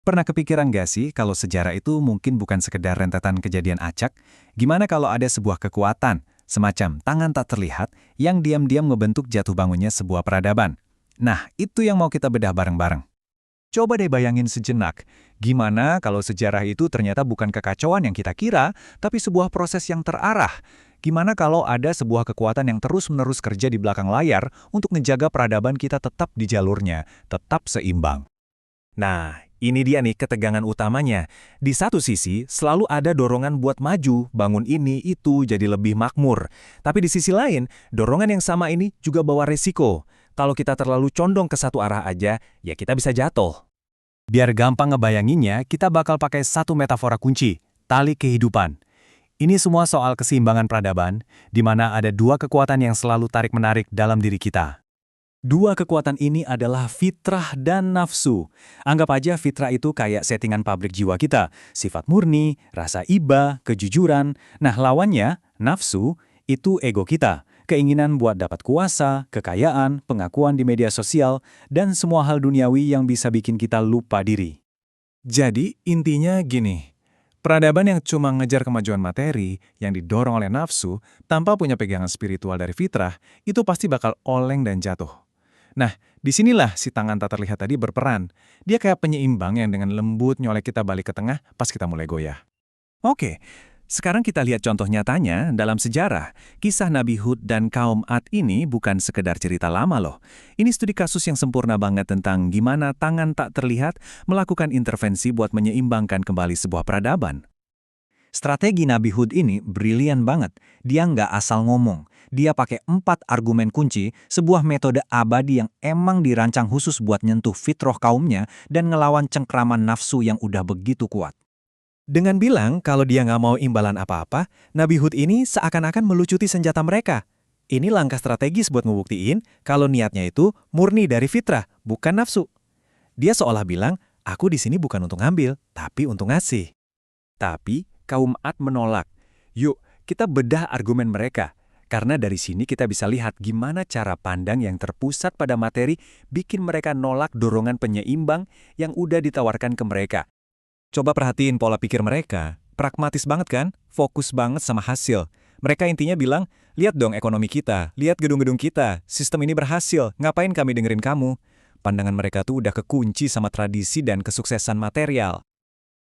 Pernah kepikiran gak sih kalau sejarah itu mungkin bukan sekedar rentetan kejadian acak? Gimana kalau ada sebuah kekuatan, semacam tangan tak terlihat, yang diam-diam ngebentuk jatuh bangunnya sebuah peradaban? Nah, itu yang mau kita bedah bareng-bareng. Coba deh bayangin sejenak, gimana kalau sejarah itu ternyata bukan kekacauan yang kita kira, tapi sebuah proses yang terarah? Gimana kalau ada sebuah kekuatan yang terus-menerus kerja di belakang layar untuk ngejaga peradaban kita tetap di jalurnya, tetap seimbang? Nah, ini dia nih ketegangan utamanya. Di satu sisi, selalu ada dorongan buat maju, bangun ini, itu, jadi lebih makmur. Tapi di sisi lain, dorongan yang sama ini juga bawa resiko. Kalau kita terlalu condong ke satu arah aja, ya kita bisa jatuh. Biar gampang ngebayanginnya, kita bakal pakai satu metafora kunci, tali kehidupan. Ini semua soal keseimbangan peradaban, di mana ada dua kekuatan yang selalu tarik-menarik dalam diri kita. Dua kekuatan ini adalah fitrah dan nafsu. Anggap aja fitrah itu kayak settingan pabrik jiwa kita, sifat murni, rasa iba, kejujuran. Nah, lawannya, nafsu, itu ego kita, keinginan buat dapat kuasa, kekayaan, pengakuan di media sosial, dan semua hal duniawi yang bisa bikin kita lupa diri. Jadi, intinya gini, peradaban yang cuma ngejar kemajuan materi, yang didorong oleh nafsu, tanpa punya pegangan spiritual dari fitrah, itu pasti bakal oleng dan jatuh. Nah, disinilah si tangan tak terlihat tadi berperan. Dia kayak penyeimbang yang dengan lembut nyolek kita balik ke tengah pas kita mulai goyah. Oke, sekarang kita lihat contoh nyatanya dalam sejarah. Kisah Nabi Hud dan kaum Ad ini bukan sekedar cerita lama loh. Ini studi kasus yang sempurna banget tentang gimana tangan tak terlihat melakukan intervensi buat menyeimbangkan kembali sebuah peradaban. Strategi Nabi Hud ini brilian banget. Dia nggak asal ngomong. Dia pakai 4 argumen kunci, sebuah metode abadi yang emang dirancang khusus buat nyentuh fitrah kaumnya dan ngelawan cengkraman nafsu yang udah begitu kuat. Dengan bilang kalau dia nggak mau imbalan apa-apa, Nabi Hud ini seakan-akan melucuti senjata mereka. Ini langkah strategis buat ngebuktiin kalau niatnya itu murni dari fitrah, bukan nafsu. Dia seolah bilang, aku di sini bukan untuk ngambil, tapi untuk ngasih. Tapi kaum Ad menolak. Yuk, kita bedah argumen mereka. Karena dari sini kita bisa lihat gimana cara pandang yang terpusat pada materi bikin mereka nolak dorongan penyeimbang yang udah ditawarkan ke mereka. Coba perhatiin pola pikir mereka. Pragmatis banget kan? Fokus banget sama hasil. Mereka intinya bilang, lihat dong ekonomi kita, lihat gedung-gedung kita, sistem ini berhasil, ngapain kami dengerin kamu? Pandangan mereka tuh udah kekunci sama tradisi dan kesuksesan material.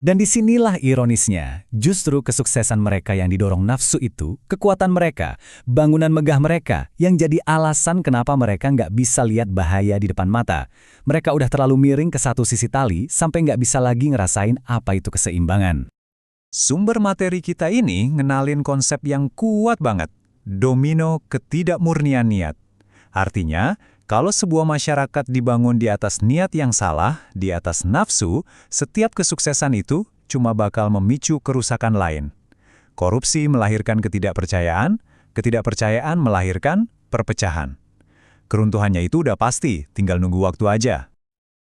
Dan disinilah ironisnya, justru kesuksesan mereka yang didorong nafsu itu, kekuatan mereka, bangunan megah mereka, yang jadi alasan kenapa mereka nggak bisa lihat bahaya di depan mata. Mereka udah terlalu miring ke satu sisi tali, sampai nggak bisa lagi ngerasain apa itu keseimbangan. Sumber materi kita ini ngenalin konsep yang kuat banget, domino ketidakmurnian niat. Artinya, kalau sebuah masyarakat dibangun di atas niat yang salah, di atas nafsu, setiap kesuksesan itu cuma bakal memicu kerusakan lain. Korupsi melahirkan ketidakpercayaan, ketidakpercayaan melahirkan perpecahan. Keruntuhannya itu udah pasti, tinggal nunggu waktu aja.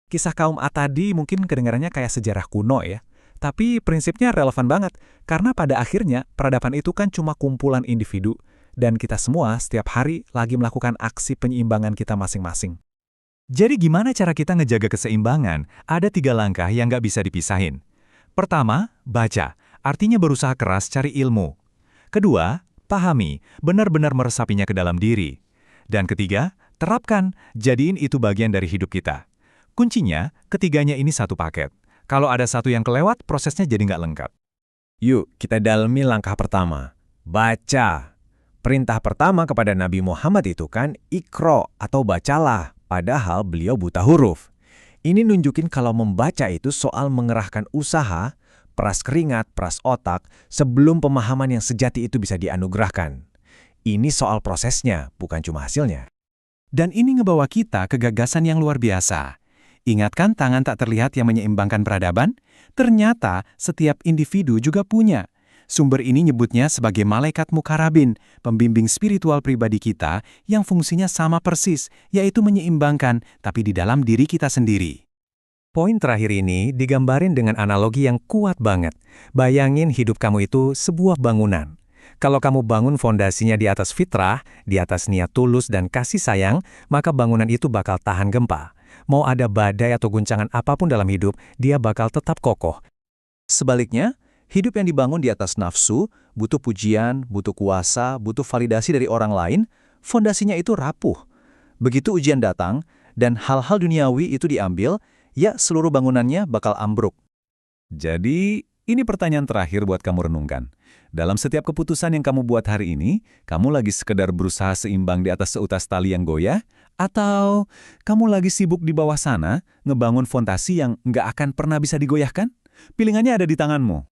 Kisah kaum Ad tadi mungkin kedengarannya kayak sejarah kuno ya, tapi prinsipnya relevan banget, karena pada akhirnya peradaban itu kan cuma kumpulan individu, dan kita semua setiap hari lagi melakukan aksi penyeimbangan kita masing-masing. Jadi gimana cara kita ngejaga keseimbangan? Ada 3 langkah yang nggak bisa dipisahin. Pertama, baca. Artinya berusaha keras cari ilmu. Kedua, pahami. Benar-benar meresapinya ke dalam diri. Dan ketiga, terapkan. Jadiin itu bagian dari hidup kita. Kuncinya, ketiganya ini satu paket. Kalau ada satu yang kelewat, prosesnya jadi nggak lengkap. Yuk, kita dalami langkah pertama. Baca. Perintah pertama kepada Nabi Muhammad itu kan Iqra atau bacalah, padahal beliau buta huruf. Ini nunjukin kalau membaca itu soal mengerahkan usaha, peras keringat, peras otak, sebelum pemahaman yang sejati itu bisa dianugerahkan. Ini soal prosesnya, bukan cuma hasilnya. Dan ini ngebawa kita ke gagasan yang luar biasa. Ingatkan tangan tak terlihat yang menyeimbangkan peradaban? Ternyata setiap individu juga punya. Sumber ini nyebutnya sebagai malaikat mukarabin, pembimbing spiritual pribadi kita yang fungsinya sama persis, yaitu menyeimbangkan, tapi di dalam diri kita sendiri. Poin terakhir ini digambarin dengan analogi yang kuat banget. Bayangin hidup kamu itu sebuah bangunan. Kalau kamu bangun fondasinya di atas fitrah, di atas niat tulus dan kasih sayang, maka bangunan itu bakal tahan gempa. Mau ada badai atau guncangan apapun dalam hidup, dia bakal tetap kokoh. Sebaliknya, hidup yang dibangun di atas nafsu, butuh pujian, butuh kuasa, butuh validasi dari orang lain, fondasinya itu rapuh. Begitu ujian datang, dan hal-hal duniawi itu diambil, ya seluruh bangunannya bakal ambruk. Jadi, ini pertanyaan terakhir buat kamu renungkan. Dalam setiap keputusan yang kamu buat hari ini, kamu lagi sekedar berusaha seimbang di atas seutas tali yang goyah? Atau kamu lagi sibuk di bawah sana, ngebangun fondasi yang nggak akan pernah bisa digoyahkan? Pilihannya ada di tanganmu.